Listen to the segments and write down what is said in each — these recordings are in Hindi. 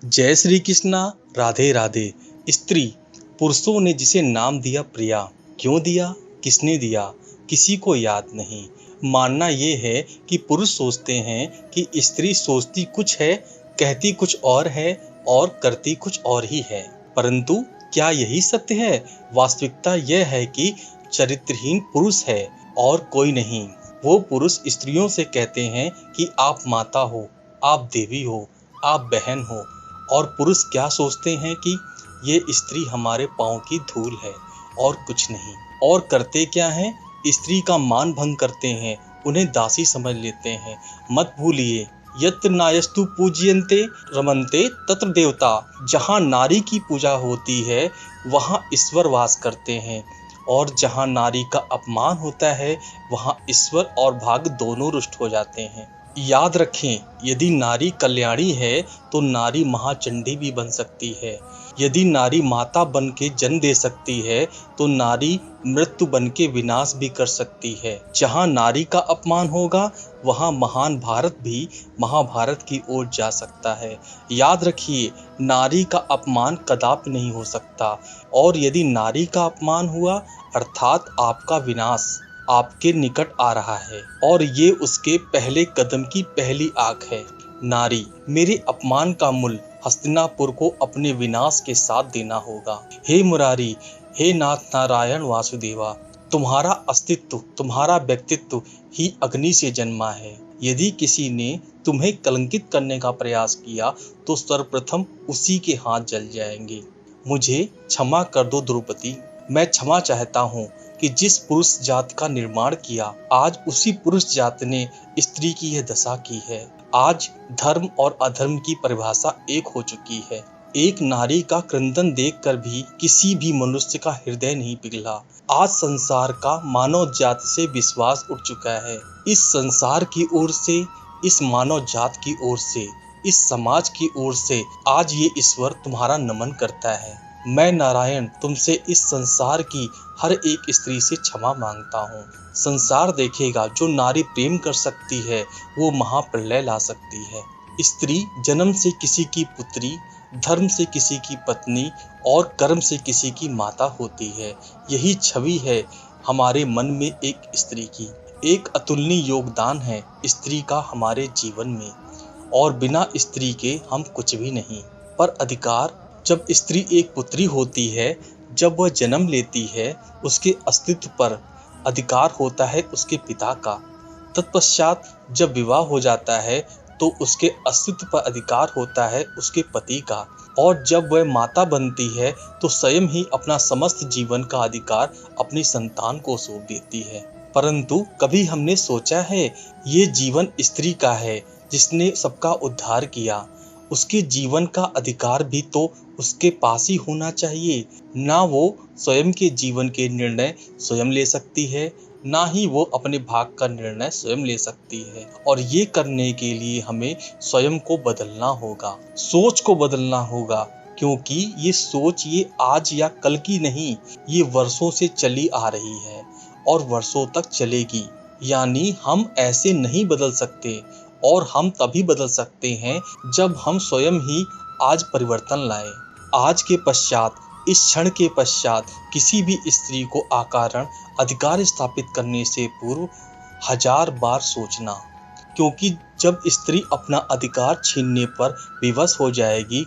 जय श्री कृष्णा। राधे राधे। स्त्री पुरुषों ने जिसे नाम दिया प्रिया, क्यों दिया, किसने दिया, किसी को याद नहीं। मानना ये है कि पुरुष सोचते हैं कि स्त्री सोचती कुछ है, कहती कुछ और है और करती कुछ और ही है। परंतु क्या यही सत्य है? वास्तविकता यह है कि चरित्रहीन पुरुष है और कोई नहीं। वो पुरुष स्त्रियों से कहते हैं कि आप माता हो, आप देवी हो, आप बहन हो, और पुरुष क्या सोचते हैं कि ये स्त्री हमारे पाँव की धूल है और कुछ नहीं। और करते क्या हैं? स्त्री का मान भंग करते हैं, उन्हें दासी समझ लेते हैं। मत भूलिए, यत्र नायस्तु पूज्यन्ते रमन्ते तत्र देवता। जहाँ नारी की पूजा होती है वहाँ ईश्वर वास करते हैं, और जहाँ नारी का अपमान होता है वहाँ ईश्वर और भाग दोनों रुष्ट हो जाते हैं। याद रखें, यदि नारी कल्याणी है तो नारी महाचंडी भी बन सकती है। यदि नारी माता बन के जन्म दे सकती है तो नारी मृत्यु बन के विनाश भी कर सकती है। जहाँ नारी का अपमान होगा वहाँ महान भारत भी महाभारत की ओर जा सकता है। याद रखिए, नारी का अपमान कदापि नहीं हो सकता, और यदि नारी का अपमान हुआ अर्थात आपका विनाश आपके निकट आ रहा है, और ये उसके पहले कदम की पहली आंख है। नारी, मेरे अपमान का मूल्य हस्तिनापुर को अपने विनाश के साथ देना होगा। हे मुरारी, हे नाथ नारायण वासुदेवा, तुम्हारा अस्तित्व, तुम्हारा व्यक्तित्व ही अग्नि से जन्मा है। यदि किसी ने तुम्हें कलंकित करने का प्रयास किया तो सर्वप्रथम उसी के हाथ जल जाएंगे। मुझे क्षमा कर दो द्रौपदी। मैं क्षमा चाहता हूँ कि जिस पुरुष जात का निर्माण किया, आज उसी पुरुष जात ने स्त्री की यह दशा की है। आज धर्म और अधर्म की परिभाषा एक हो चुकी है। एक नारी का क्रंदन देखकर भी किसी भी मनुष्य का हृदय नहीं पिघला। आज संसार का मानव जात से विश्वास उठ चुका है। इस संसार की ओर से, इस मानव जात की ओर से, इस समाज की ओर से आज ये ईश्वर तुम्हारा नमन करता है। मैं नारायण तुमसे इस संसार की हर एक स्त्री से क्षमा मांगता हूँ। संसार देखेगा, जो नारी प्रेम कर सकती है वो महाप्रलय ला सकती है। स्त्री जन्म से किसी की पुत्री, धर्म से किसी की पत्नी और कर्म से किसी की माता होती है। यही छवि है हमारे मन में एक स्त्री की। एक अतुलनीय योगदान है स्त्री का हमारे जीवन में, और बिना स्त्री के हम कुछ भी नहीं। पर अधिकार, जब स्त्री एक पुत्री होती है, जब वह जन्म लेती है, उसके अस्तित्व पर अधिकार होता है उसके पिता का। तत्पश्चात जब विवाह हो जाता है तो उसके अस्तित्व पर अधिकार होता है उसके पति का, और जब वह माता बनती है तो स्वयं ही अपना समस्त जीवन का अधिकार अपनी संतान को सौंप देती है। परंतु कभी हमने सोचा है ये जीवन स्त्री का है जिसने सबका उद्धार किया। उसके जीवन का अधिकार भी तो उसके पास ही होना चाहिए। ना वो स्वयं के जीवन के निर्णय स्वयं ले सकती है, ना ही वो अपने भाग का निर्णय स्वयं ले सकती है। और ये करने के लिए हमें स्वयं को बदलना होगा, सोच को बदलना होगा, क्योंकि ये सोच ये आज या कल की नहीं, ये वर्षों से चली आ रही है और वर्षों तक चलेगी। यानी हम ऐसे नहीं बदल सकते, और हम तभी बदल सकते हैं जब हम स्वयं ही आज परिवर्तन लाएं। आज के पश्चात, इस क्षण के पश्चात किसी भी स्त्री को अकारण अधिकार स्थापित करने से पूर्व 1000 बार सोचना, क्योंकि जब स्त्री अपना अधिकार छीनने पर विवश हो जाएगी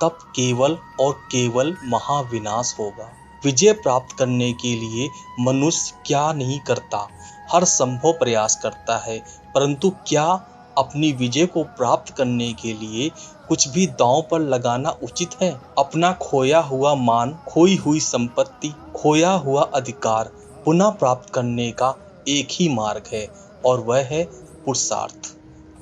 तब केवल और केवल महाविनाश होगा। विजय प्राप्त करने के लिए मनुष्य क्या नहीं करता, हर संभव प्रयास करता है, परंतु क्या अपनी विजय को प्राप्त करने के लिए कुछ भी दांव पर लगाना उचित है? अपना खोया हुआ मान, खोई हुई संपत्ति, खोया हुआ अधिकार पुनः प्राप्त करने का एक ही मार्ग है, और वह है पुरुषार्थ,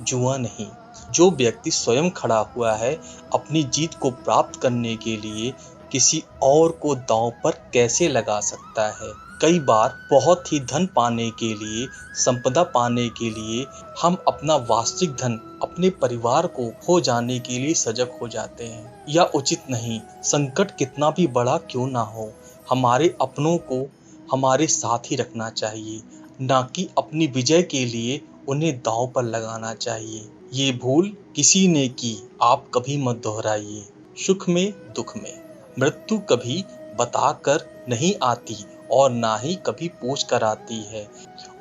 जुआ नहीं। जो व्यक्ति स्वयं खड़ा हुआ है अपनी जीत को प्राप्त करने के लिए, किसी और को दांव पर कैसे लगा सकता है? कई बार बहुत ही धन पाने के लिए, संपदा पाने के लिए हम अपना वास्तविक धन, अपने परिवार को खो जाने के लिए सजग हो जाते हैं। यह उचित नहीं। संकट कितना भी बड़ा क्यों ना हो, हमारे अपनों को हमारे साथ ही रखना चाहिए, ना कि अपनी विजय के लिए उन्हें दांव पर लगाना चाहिए। ये भूल किसी ने की आप कभी मत दोहराइए। सुख में दुख में मृत्यु कभी बताकर नहीं आती और ना ही कभी पूछ कर आती है।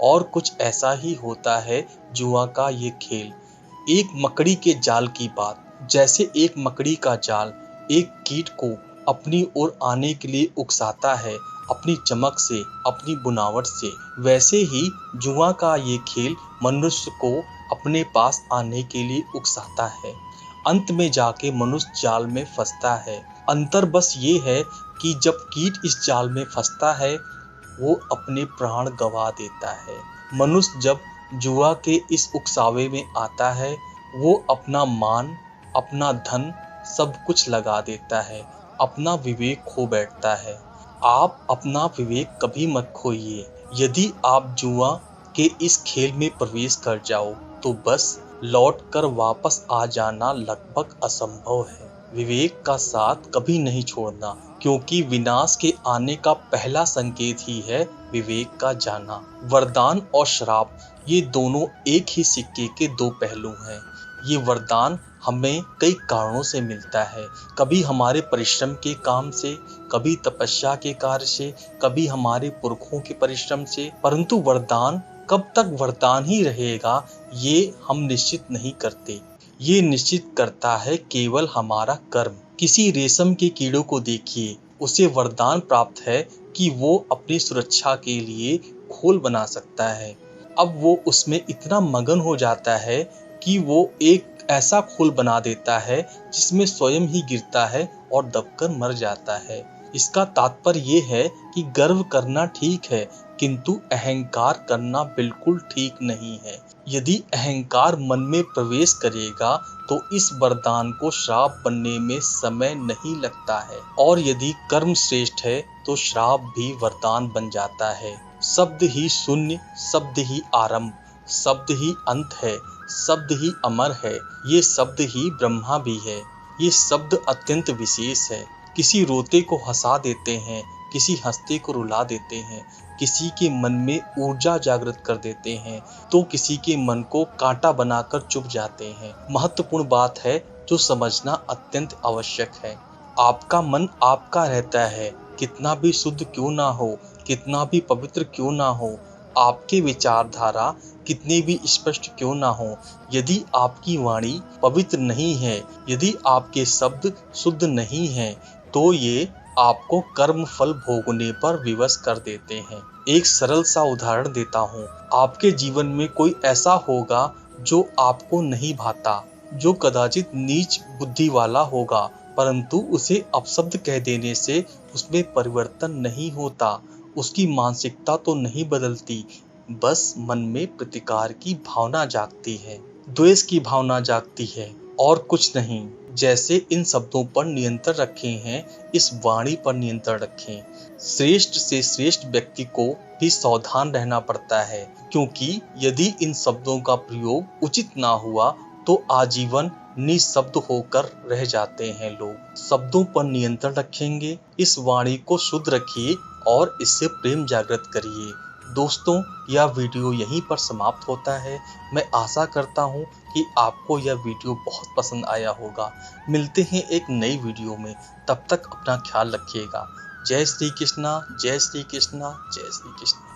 और कुछ ऐसा ही होता है जुआ का ये खेल। एक मकड़ी के जाल की बात, जैसे एक मकड़ी का जाल एक कीट को अपनी ओर आने के लिए उकसाता है अपनी चमक से, अपनी बुनावट से, वैसे ही जुआ का ये खेल मनुष्य को अपने पास आने के लिए उकसाता है। अंत में जाके मनुष्य जाल में फंसता है। अंतर बस ये है कि जब कीट इस जाल में फंसता है वो अपने प्राण गंवा देता है। मनुष्य जब जुआ के इस उकसावे में आता है वो अपना मान, अपना धन सब कुछ लगा देता है, अपना विवेक खो बैठता है। आप अपना विवेक कभी मत खोइए। यदि आप जुआ के इस खेल में प्रवेश कर जाओ तो बस लौट कर वापस आ जाना लगभग असंभव है। विवेक का साथ कभी नहीं छोड़ना, क्योंकि विनाश के आने का पहला संकेत ही है विवेक का जाना। वरदान और श्राप ये दोनों एक ही सिक्के के दो पहलू हैं। ये वरदान हमें कई कारणों से मिलता है, कभी हमारे परिश्रम के काम से, कभी तपस्या के कार्य से, कभी हमारे पुरखों के परिश्रम से। परंतु वरदान कब तक वरदान ही रहेगा ये हम निश्चित नहीं करते। ये निश्चित करता है केवल हमारा कर्म। किसी रेशम के कीड़ों को देखिए, उसे वरदान प्राप्त है कि वो अपनी सुरक्षा के लिए खोल बना सकता है। अब वो उसमें इतना मगन हो जाता है कि वो एक ऐसा खोल बना देता है जिसमें स्वयं ही गिरता है और दबकर मर जाता है। इसका तात्पर्य ये है कि गर्व करना ठीक है, किंतु अहंकार करना बिल्कुल ठीक नहीं है। यदि अहंकार मन में प्रवेश करेगा तो इस वरदान को श्राप बनने में समय नहीं लगता है, और यदि कर्म श्रेष्ठ है तो श्राप भी वरदान बन जाता है। शब्द ही शून्य, शब्द ही आरंभ, शब्द ही अंत है, शब्द ही अमर है, ये शब्द ही ब्रह्मा भी है। ये शब्द अत्यंत विशेष है। किसी रोते को हंसा देते हैं, किसी हंसते को रुला देते हैं, किसी के मन में ऊर्जा जागृत कर देते हैं तो किसी के मन को कांटा बनाकर चुभ जाते हैं। महत्वपूर्ण बात है जो समझना अत्यंत आवश्यक है। आपका मन आपका रहता है, कितना भी शुद्ध क्यों ना हो, कितना भी पवित्र क्यों ना हो, आपके विचारधारा कितने भी स्पष्ट क्यों ना हो, यदि आपकी वाणी पवित्र नहीं है, यदि आपके शब्द शुद्ध नहीं हैं, तो ये आपको कर्म फल भोगने पर विवश कर देते हैं। एक सरल सा उदाहरण देता हूँ। आपके जीवन में कोई ऐसा होगा जो आपको नहीं भाता, जो कदाचित नीच बुद्धि वाला होगा, परंतु उसे अपशब्द कह देने से उसमें परिवर्तन नहीं होता, उसकी मानसिकता तो नहीं बदलती, बस मन में प्रतिकार की भावना जागती है, द्वेष की भावना जागती है और कुछ नहीं। जैसे इन शब्दों पर नियंत्रण रखे हैं, इस वाणी पर नियंत्रण रखें। श्रेष्ठ से श्रेष्ठ व्यक्ति को भी सावधान रहना पड़ता है, क्योंकि यदि इन शब्दों का प्रयोग उचित ना हुआ तो आजीवन निशब्द होकर रह जाते हैं लोग। शब्दों पर नियंत्रण रखेंगे, इस वाणी को शुद्ध रखिए और इससे प्रेम जागृत करिए। दोस्तों, यह वीडियो यहीं पर समाप्त होता है। मैं आशा करता हूँ कि आपको यह वीडियो बहुत पसंद आया होगा। मिलते हैं एक नई वीडियो में, तब तक अपना ख्याल रखिएगा। जय श्री कृष्णा, जय श्री कृष्णा, जय श्री कृष्णा।